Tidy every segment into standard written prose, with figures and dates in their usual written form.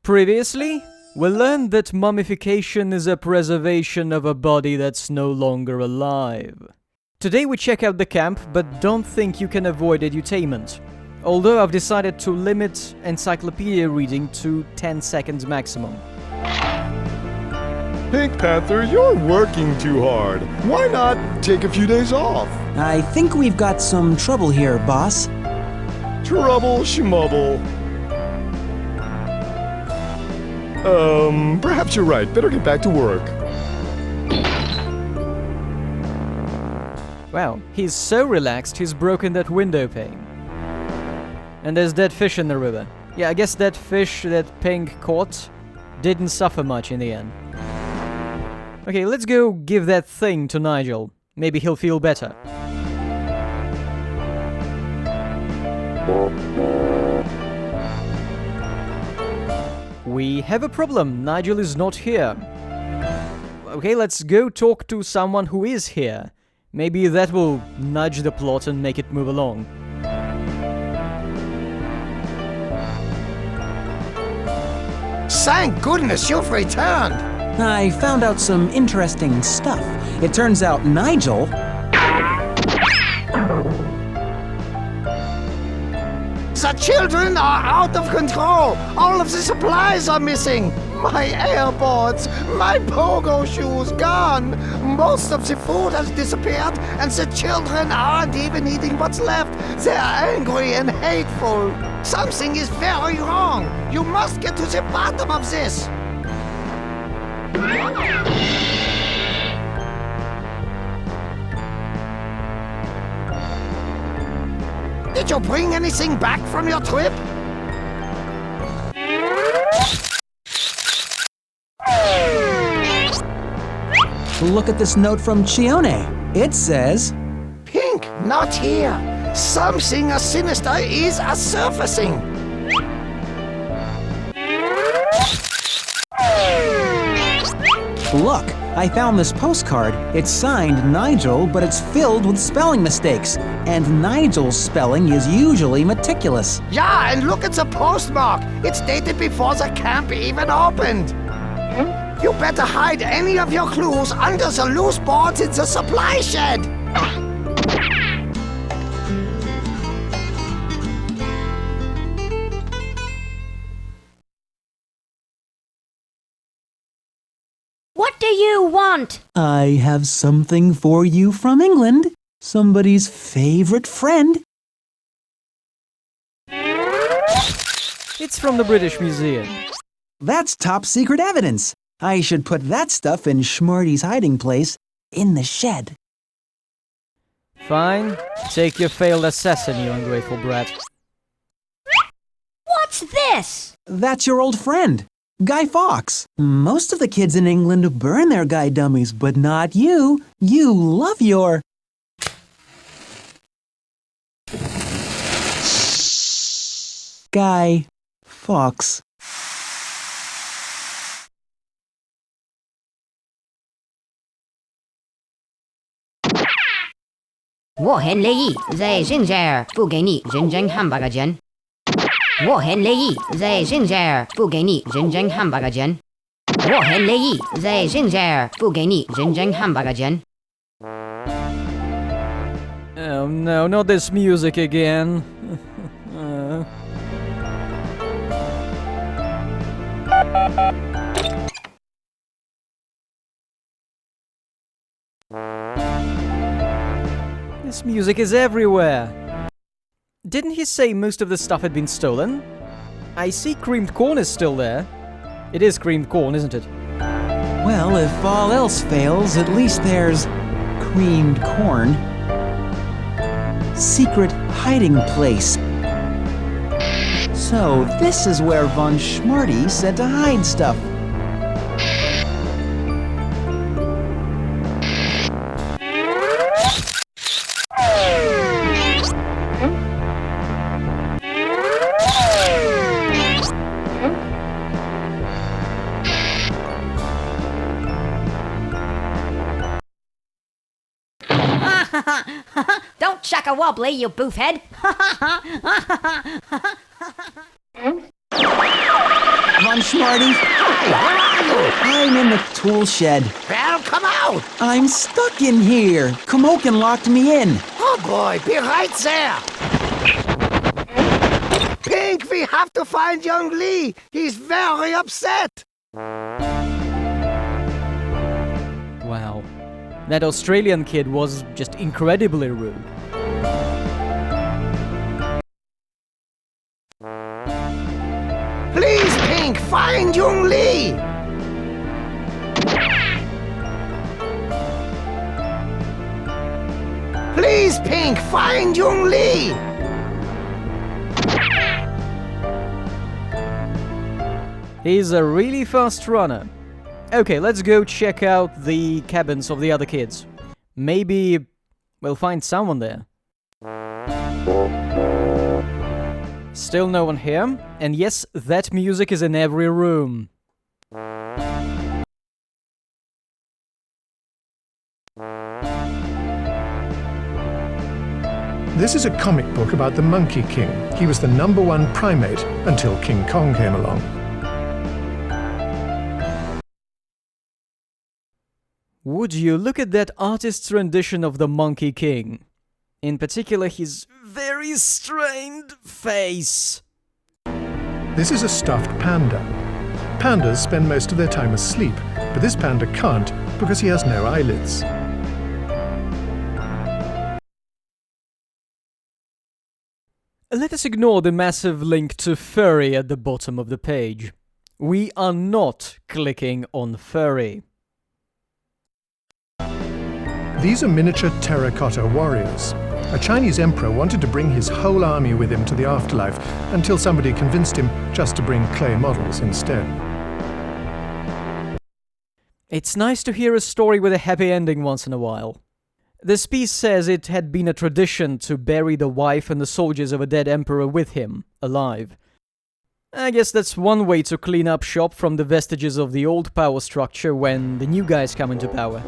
Previously, we learned that mummification is a preservation of a body that's no longer alive. Today we check out the camp, but don't think you can avoid edutainment. Although I've decided to limit encyclopedia reading to 10 seconds maximum. Pink Panther, you're working too hard. Why not take a few days off? I think we've got some trouble here, boss. Trouble, schmubble. Perhaps you're right. Better get back to work. Wow, he's so relaxed he's broken that window pane. And there's dead fish in the river. Yeah, I guess that fish that Pink caught didn't suffer much in the end. Okay, let's go give that thing to Nigel. Maybe he'll feel better. We have a problem. Nigel is not here. Okay, let's go talk to someone who is here. Maybe that will nudge the plot and make it move along. Thank goodness you've returned! I found out some interesting stuff. It turns out Nigel... The children are out of control! All of the supplies are missing! My airboards, my pogo shoes gone! Most of the food has disappeared, and the children aren't even eating what's left. They're angry and hateful. Something is very wrong. You must get to the bottom of this. Did you bring anything back from your trip? Look at this note from Chione. It says... Pink, not here. Something sinister is surfacing. Look, I found this postcard. It's signed Nigel, but it's filled with spelling mistakes. And Nigel's spelling is usually meticulous. Yeah, and look at the postmark. It's dated before the camp even opened. You better hide any of your clues under the loose boards in the supply shed. What do you want? I have something for you from England. Somebody's favorite friend. It's from the British Museum. That's top secret evidence. I should put that stuff in Schmarty's hiding place in the shed. Fine. Take your failed assassin, you ungrateful brat. What's this? That's your old friend, Guy Fawkes. Most of the kids in England burn their Guy dummies, but not you. You love your... Guy Fawkes.我很乐意在现在不给你认真汉堡煎。我很乐意在现在不给你认真汉堡煎。我很乐意在现在不给你认真汉堡煎。 Oh no, not this music again. This music is everywhere. Didn't he say most of the stuff had been stolen? I see creamed corn is still there. It is creamed corn, isn't it? Well, if all else fails, at least there's creamed corn. Secret hiding place. So, this is where Von Schmarty said to hide stuff. Don't chuck a wobbly, you boofhead! Von Schmarty. Hey, where are you? I'm in the tool shed. Well, come out. I'm stuck in here. Kamokin locked me in. Oh boy, be right there. Pink, we have to find young Lee. He's very upset. Wow. That Australian kid was just incredibly rude. Please, Pink, find young Lee. Please, Pink, find young Lee. He's a really fast runner. Okay, let's go check out the cabins of the other kids. Maybe we'll find someone there. Still no one here. And yes, that music is in every room. This is a comic book about the Monkey King. He was the #1 primate until King Kong came along. Would you look at that artist's rendition of the Monkey King? In particular, his very strained face. This is a stuffed panda. Pandas spend most of their time asleep, but this panda can't because he has no eyelids. Let us ignore the massive link to furry at the bottom of the page. We are not clicking on furry. These are miniature terracotta warriors. A Chinese emperor wanted to bring his whole army with him to the afterlife until somebody convinced him just to bring clay models instead. It's nice to hear a story with a happy ending once in a while. This piece says it had been a tradition to bury the wife and the soldiers of a dead emperor with him, alive. I guess that's one way to clean up shop from the vestiges of the old power structure when the new guys come into power.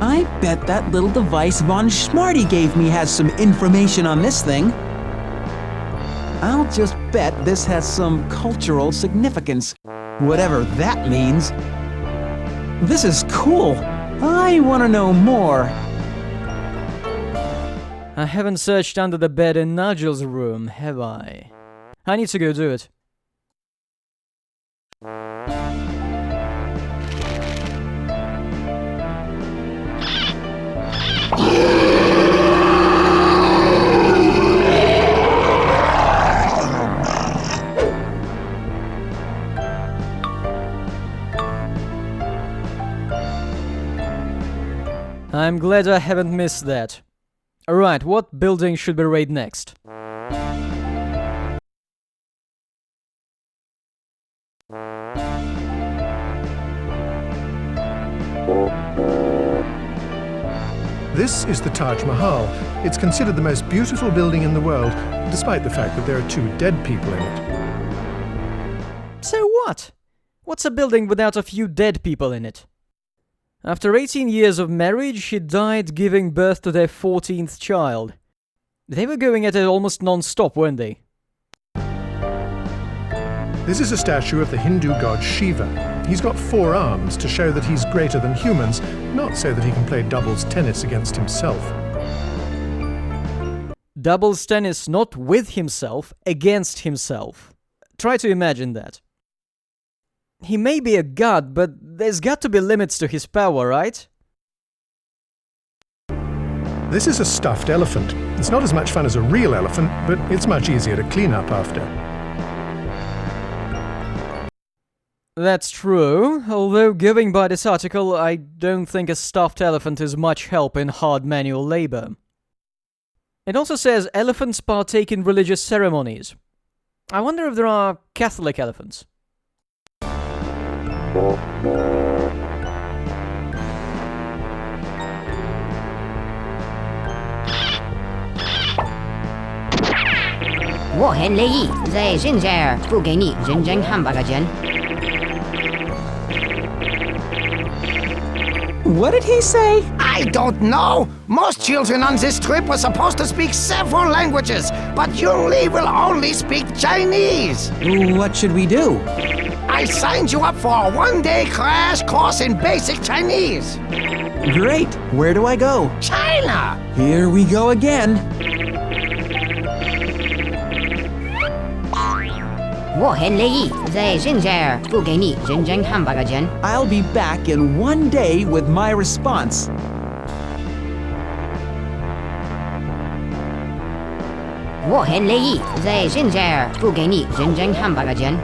I bet that little device Von Schmarty gave me has some information on this thing. I'll just bet this has some cultural significance, whatever that means. This is cool. I want to know more. I haven't searched under the bed in Nigel's room, have I? I need to go do it. I'm glad I haven't missed that. Alright, what building should we raid next? This is the Taj Mahal. It's considered the most beautiful building in the world, despite the fact that there are 2 dead people in it. So what? What's a building without a few dead people in it? After 18 years of marriage, she died giving birth to their 14th child. They were going at it almost non-stop, weren't they? This is a statue of the Hindu god Shiva. He's got 4 arms to show that he's greater than humans, not so that he can play doubles tennis against himself. Doubles tennis not with himself, against himself. Try to imagine that. He may be a god, but there's got to be limits to his power, right? This is a stuffed elephant. It's not as much fun as a real elephant, but it's much easier to clean up after. That's true, although going by this article, I don't think a stuffed elephant is much help in hard manual labor. It also says elephants partake in religious ceremonies. I wonder if there are Catholic elephants.我很乐意在现在付给你认真汉堡的钱。What did he say? I don't know. Most children on this trip were supposed to speak several languages, but Young Lee will only speak Chinese. What should we do? I signed you up for a one-day crash course in basic Chinese. Great. Where do I go? China! Here we go again. 我很乐意在现在付给你认真汉堡钱。 I'll be back in one day with my response. 我很乐意在现在付给你认真汉堡钱。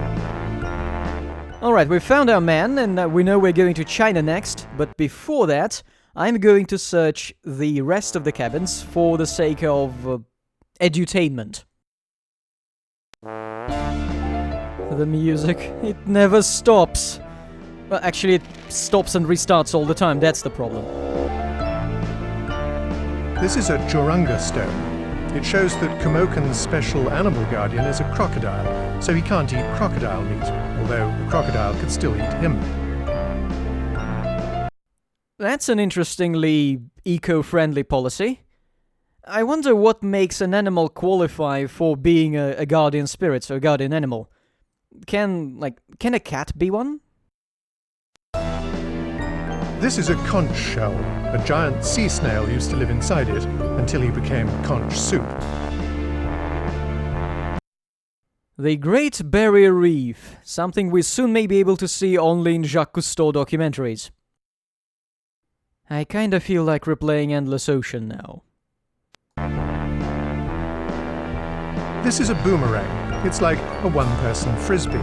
Alright, we've found our man, and we know we're going to China next, but before that, I'm going to search the rest of the cabins for the sake of edutainment. The music, it never stops. Well, actually, it stops and restarts all the time, that's the problem. This is a Jurunga stone. It shows that Komokan's special animal guardian is a crocodile, so he can't eat crocodile meat, although the crocodile could still eat him. That's an interestingly eco-friendly policy. I wonder what makes an animal qualify for being a guardian spirit or a guardian animal. Can a cat be one? This is a conch shell. A giant sea snail used to live inside it until he became conch soup. The Great Barrier Reef, something we soon may be able to see only in Jacques Cousteau documentaries. I kinda feel like replaying Endless Ocean now. This is a boomerang. It's like a one-person frisbee.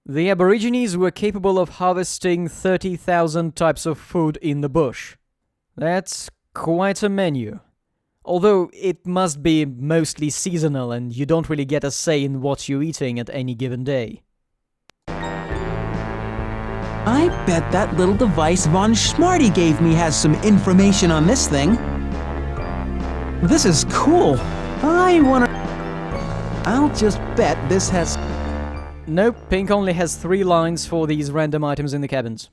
The Aborigines were capable of harvesting 30,000 types of food in the bush. That's quite a menu. Although it must be mostly seasonal and you don't really get a say in what you're eating at any given day. I bet that little device Von Schmarty gave me has some information on this thing. This is cool. I'll just bet this has... Nope, Pink only has 3 lines for these random items in the cabins.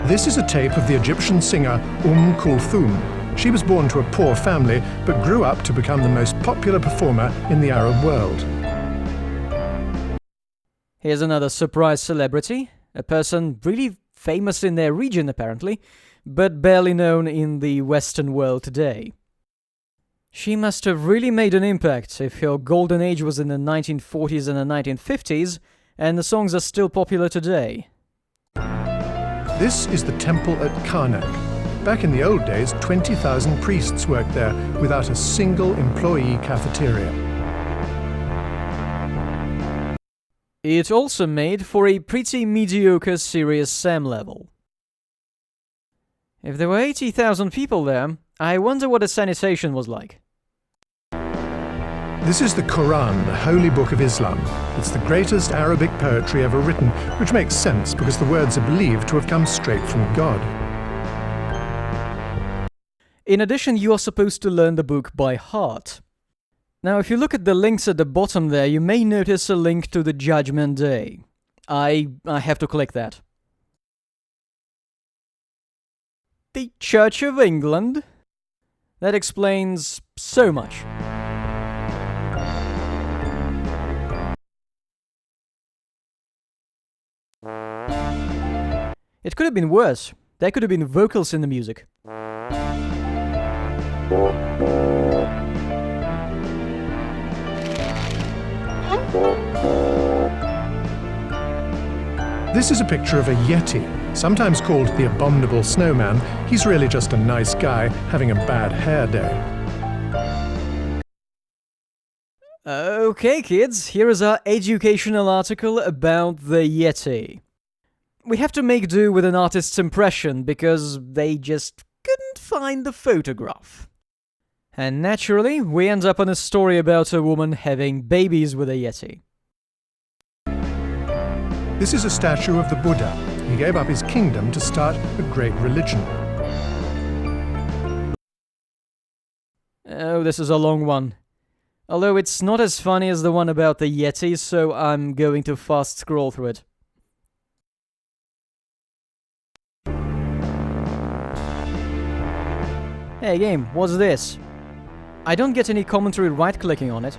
This is a tape of the Egyptian singer Kulthum. She was born to a poor family, but grew up to become the most popular performer in the Arab world. Here's another surprise celebrity, a person really famous in their region apparently, but barely known in the Western world today. She must have really made an impact if her golden age was in the 1940s and the 1950s, and the songs are still popular today. This is the temple at Karnak. Back in the old days, 20,000 priests worked there without a single employee cafeteria. It also made for a pretty mediocre Serious Sam level. If there were 80,000 people there, I wonder what the sanitation was like. This is the Quran, the holy book of Islam. It's the greatest Arabic poetry ever written, which makes sense because the words are believed to have come straight from God. In addition, you are supposed to learn the book by heart. Now, if you look at the links at the bottom there, you may notice a link to the Judgment Day. I have to click that. The Church of England? That explains so much. It could have been worse. There could have been vocals in the music. This is a picture of a Yeti, sometimes called the Abominable Snowman. He's really just a nice guy having a bad hair day. Okay, kids, here is our educational article about the Yeti. We have to make do with an artist's impression because they just couldn't find the photograph. And naturally, we end up on a story about a woman having babies with a Yeti. This is a statue of the Buddha. He gave up his kingdom to start a great religion. Oh, this is a long one. Although it's not as funny as the one about the Yeti, so I'm going to fast scroll through it. Hey game, what's this? I don't get any commentary right-clicking on it.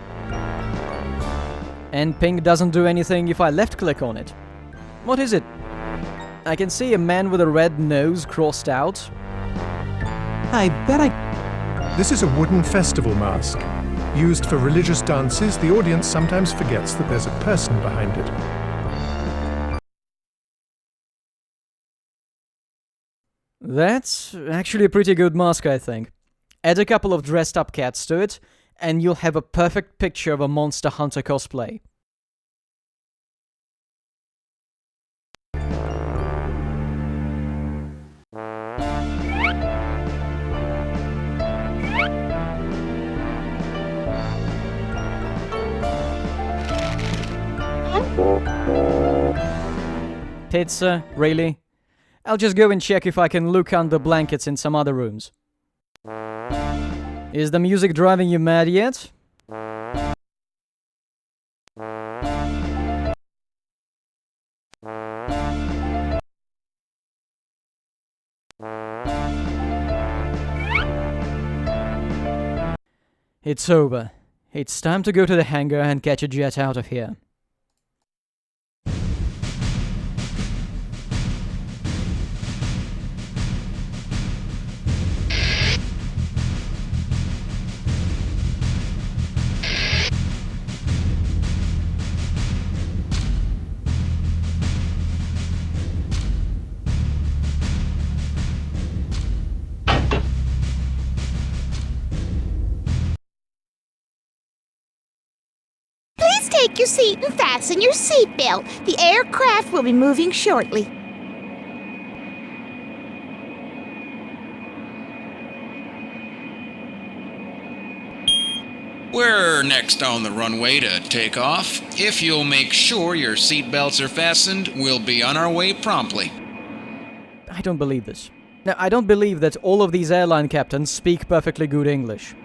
And ping doesn't do anything if I left-click on it. What is it? I can see a man with a red nose crossed out. I bet This is a wooden festival mask. Used for religious dances, the audience sometimes forgets that there's a person behind it. That's actually a pretty good mask, I think. Add a couple of dressed-up cats to it, and you'll have a perfect picture of a Monster Hunter cosplay. Pizza? Really? I'll just go and check if I can look under blankets in some other rooms. Is the music driving you mad yet? It's over. It's time to go to the hangar and catch a jet out of here. Please take your seat and fasten your seatbelt. The aircraft will be moving shortly. We're next on the runway to take off. If you'll make sure your seatbelts are fastened, we'll be on our way promptly. I don't believe this. Now, I don't believe that all of these airline captains speak perfectly good English.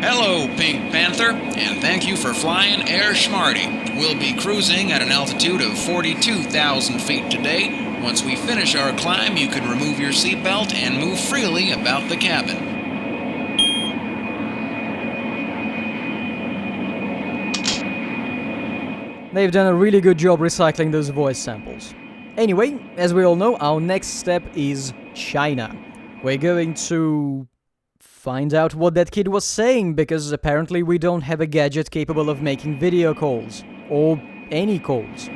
Hello, Pink Panther, and thank you for flying Air Schmarty. We'll be cruising at an altitude of 42,000 feet today. Once we finish our climb, you can remove your seatbelt and move freely about the cabin. They've done a really good job recycling those voice samples. Anyway, as we all know, our next step is China. We're going to find out what that kid was saying, because apparently we don't have a gadget capable of making video calls. Or any calls.